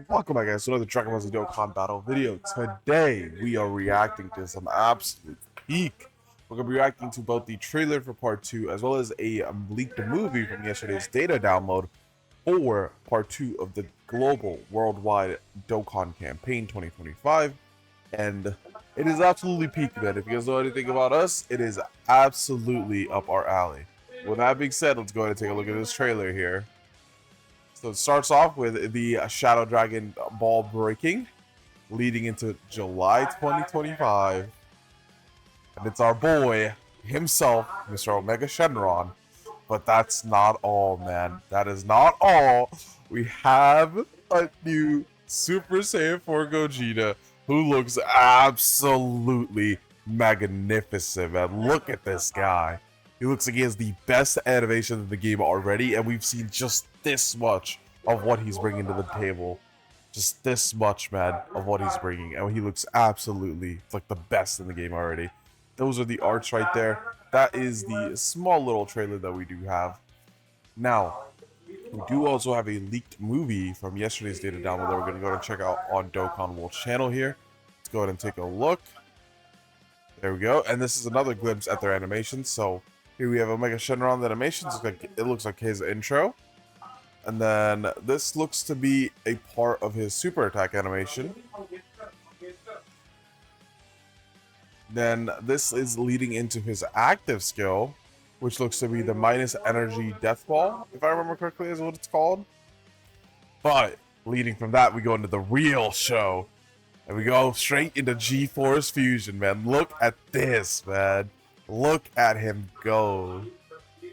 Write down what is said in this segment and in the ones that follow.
Welcome back guys to another Dragon Ball Z Dokkan battle video. Today we are reacting to some absolute peak. We're going to be reacting to both the trailer for part 2 as well as a leaked movie from yesterday's data download for part 2 of the global worldwide Dokkan campaign 2025. And it is absolutely peak, man. If you guys know anything about us, it is absolutely up our alley. With that being said, let's go ahead and take a look at this trailer here. So it starts off with the Shadow Dragon ball breaking, leading into July 2025. And it's our boy himself, Mr. Omega Shenron. But that's not all, man. That is not all. We have a new Super Saiyan 4 Gogeta who looks absolutely magnificent, man. Look at this guy. He looks like he has the best animation in the game already, and we've seen just this much of what he's bringing to the table. Just this much, man, of what he's bringing. And he looks absolutely like the best in the game already. Those are the arts right there. That is the small little trailer that we do have. Now, we do also have a leaked movie from yesterday's data download that we're going to go and check out on Dokkan World channel here. Let's go ahead and take a look. There we go. And this is another glimpse at their animation. So here we have Omega Shenron animations. It looks like his intro. And then this looks to be a part of his super attack animation. Then this is leading into his active skill, which looks to be the minus energy death ball, if I remember correctly is what it's called. But leading from that, we go into the real show. And we go straight into G-Force Fusion, man. Look at this, man. Look at him go.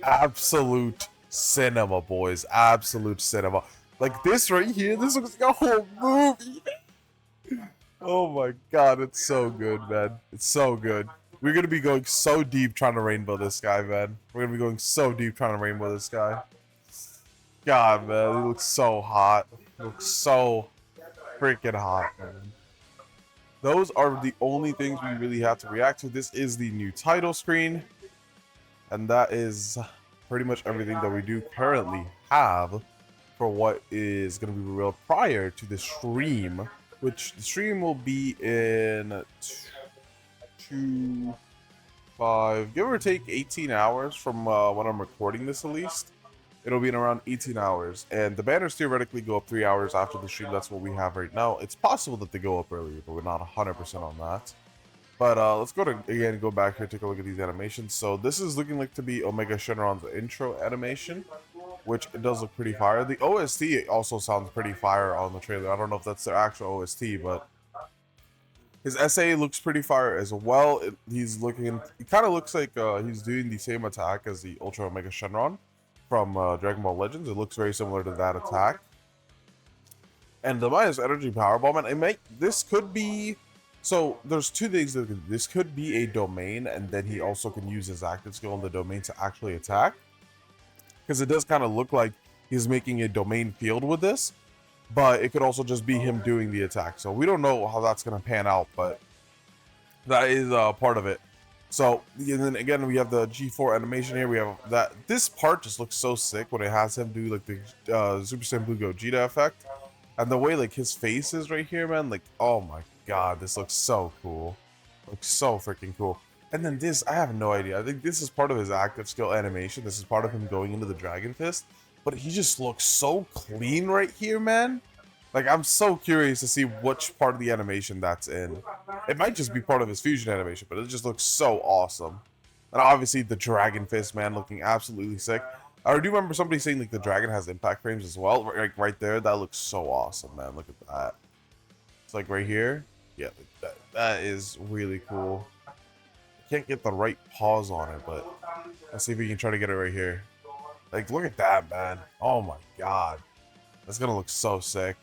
Absolute cinema, boys. Absolute cinema. Like this right here, this looks like a whole movie. Oh my god, it's so good, man. It's so good. We're gonna be going so deep trying to rainbow this guy, man. We're gonna be going so deep trying to rainbow this guy. God, man, he looks so hot. He looks so freaking hot, man. Those are the only things we really have to react to. This is the new title screen. And that is pretty much everything that we do currently have for what is going to be revealed prior to the stream. Which the stream will be in 5, give or take 18 hours from when I'm recording this at least. It'll be in around 18 hours. And the banners theoretically go up 3 hours after the stream. That's what we have right now. It's possible that they go up earlier, but we're not 100% on that. But let's go back here, take a look at these animations. So this is looking like to be Omega Shenron's intro animation, which it does look pretty fire. The OST also sounds pretty fire on the trailer. I don't know if that's their actual OST, but his SA looks pretty fire as well. He kind of looks like he's doing the same attack as the Ultra Omega Shenron from Dragon Ball Legends. It looks very similar to that attack. And the minus energy power bomb, and this could be. So there's two things that this could be a domain, and then he also can use his active skill in the domain to actually attack. Because it does kind of look like he's making a domain field with this, but it could also just be him doing the attack. So we don't know how that's going to pan out, but that is part of it. So, and then again, we have the G4 animation here. We have that. This part just looks so sick when it has him do like the Super Saiyan Blue Gogeta effect. And the way like his face is right here, man, like, oh my god, this looks so cool. Looks so freaking cool. And then this, I have no idea. I think this is part of his active skill animation. This is part of him going into the Dragon Fist. But he just looks so clean right here, man. Like, I'm so curious to see which part of the animation that's in. It might just be part of his fusion animation, but it just looks so awesome. And obviously the Dragon Fist, man, looking absolutely sick. I do remember somebody saying like the dragon has impact frames as well. Like right there, that looks so awesome, man. Look at that. It's like right here. Yeah, that is really cool. I can't get the right pause on it, but let's see if we can try to get it right here. Like, look at that, man. Oh my god. That's gonna look so sick.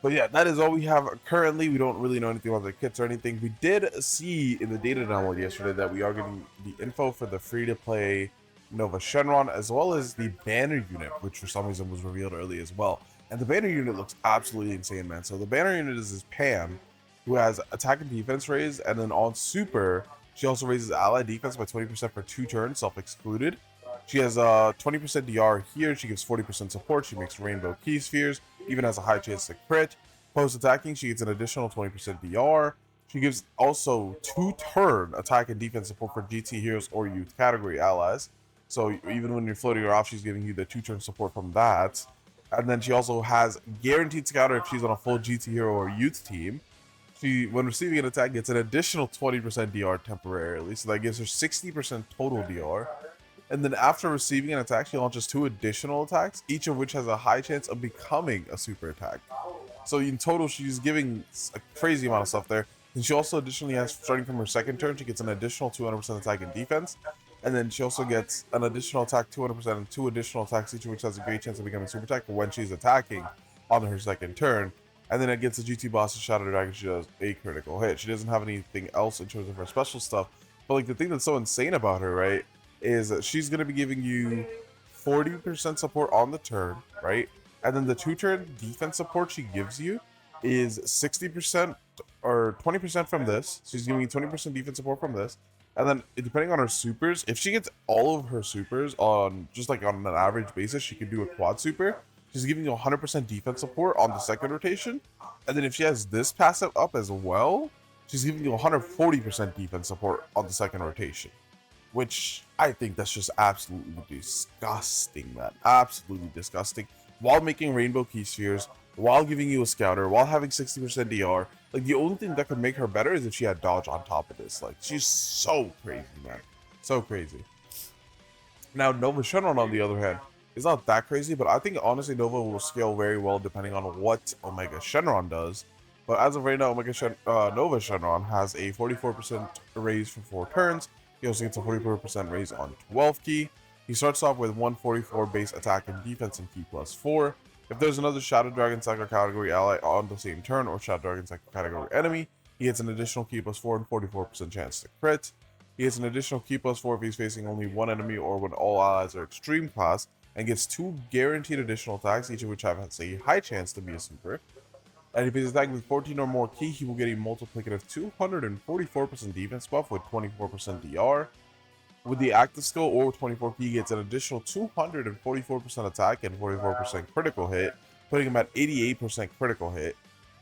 But yeah, that is all we have currently. We don't really know anything about the kits or anything. We did see in the data download yesterday that we are getting the info for the free-to-play Nova Shenron, as well as the banner unit, which for some reason was revealed early as well. And the banner unit looks absolutely insane, man. So the banner unit is this Pam, who has attack and defense raised, and then on super, she also raises allied defense by 20% for 2 turns, self-excluded. She has 20% DR here. She gives 40% support. She makes rainbow key spheres, even has a high chance to crit. Post attacking, she gets an additional 20% DR. She gives also 2-turn attack and defense support for GT heroes or youth category allies. So even when you're floating her off, she's giving you the 2-turn support from that. And then she also has guaranteed scouter if she's on a full GT hero or youth team. She, when receiving an attack, gets an additional 20% DR temporarily, so that gives her 60% total DR. And then after receiving an attack, she launches 2 additional attacks, each of which has a high chance of becoming a super attack. So in total, she's giving a crazy amount of stuff there. And she also additionally has, starting from her second turn, she gets an additional 200% attack and defense. And then she also gets an additional attack 200% and 2 additional attacks, each of which has a great chance of becoming super attack when she's attacking on her second turn. And then against the GT boss, Shadow Dragon, she does a critical hit. She doesn't have anything else in terms of her special stuff. But like the thing that's so insane about her, right, is that she's going to be giving you 40% support on the turn, right? And then the 2-turn defense support she gives you is 60% or 20% from this. She's giving you 20% defense support from this. And then depending on her supers, if she gets all of her supers on just like on an average basis, she could do a quad super. She's giving you 100% defense support on the second rotation. And then if she has this passive up as well, she's giving you 140% defense support on the second rotation. Which I think that's just absolutely disgusting, man. Absolutely disgusting. While making rainbow key spheres, while giving you a scouter, while having 60% DR. Like, the only thing that could make her better is if she had dodge on top of this. Like, she's so crazy, man. So crazy. Now, Nova Shenron, on the other hand, is not that crazy, but I think, honestly, Nova will scale very well depending on what Omega Shenron does. But as of right now, Nova Shenron has a 44% raise for 4 turns. He also gets a 44% raise on 12 key. He starts off with 144 base attack and defense and key plus 4. If there's another Shadow Dragon Cycle category ally on the same turn or Shadow Dragon Cycle category enemy, he gets an additional key plus 4 and 44% chance to crit. He gets an additional key plus 4 if he's facing only one enemy or when all allies are extreme class, and gets 2 guaranteed additional attacks, each of which have a high chance to be a super. And if he's attacking with 14 or more key, he will get a multiplicative 244% defense buff with 24% DR. With the active skill or with 24 key, he gets an additional 244% attack and 44% critical hit, putting him at 88% critical hit.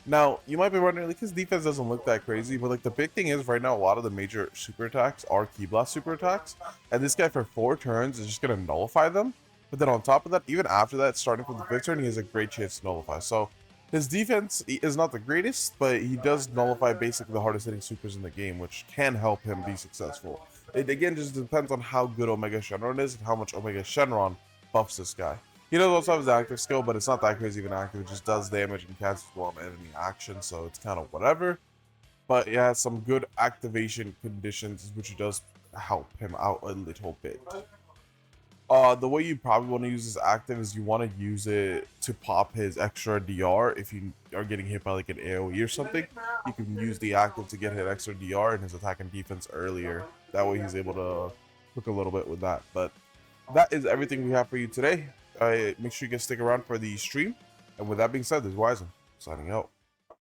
Now, you might be wondering, like, his defense doesn't look that crazy, but like the big thing is right now, a lot of the major super attacks are Key Blast super attacks, and this guy for 4 turns is just going to nullify them. But then on top of that, even after that, starting from the 5th turn, he has a great chance to nullify. So his defense is not the greatest, but he does nullify basically the hardest hitting supers in the game, which can help him be successful. It again just depends on how good Omega Shenron is and how much Omega Shenron buffs this guy. He does also have his active skill, but it's not that crazy of an active. It just does damage and cancels while enemy action, so it's kind of whatever. But yeah, some good activation conditions, which does help him out a little bit. The way you probably want to use this active is you want to use it to pop his extra DR. If you are getting hit by like an AoE or something, you can use the active to get hit extra DR and his attack and defense earlier. That way he's able to cook a little bit with that. But that is everything we have for you today. Make sure you guys stick around for the stream. And with that being said, this is Wizen signing out.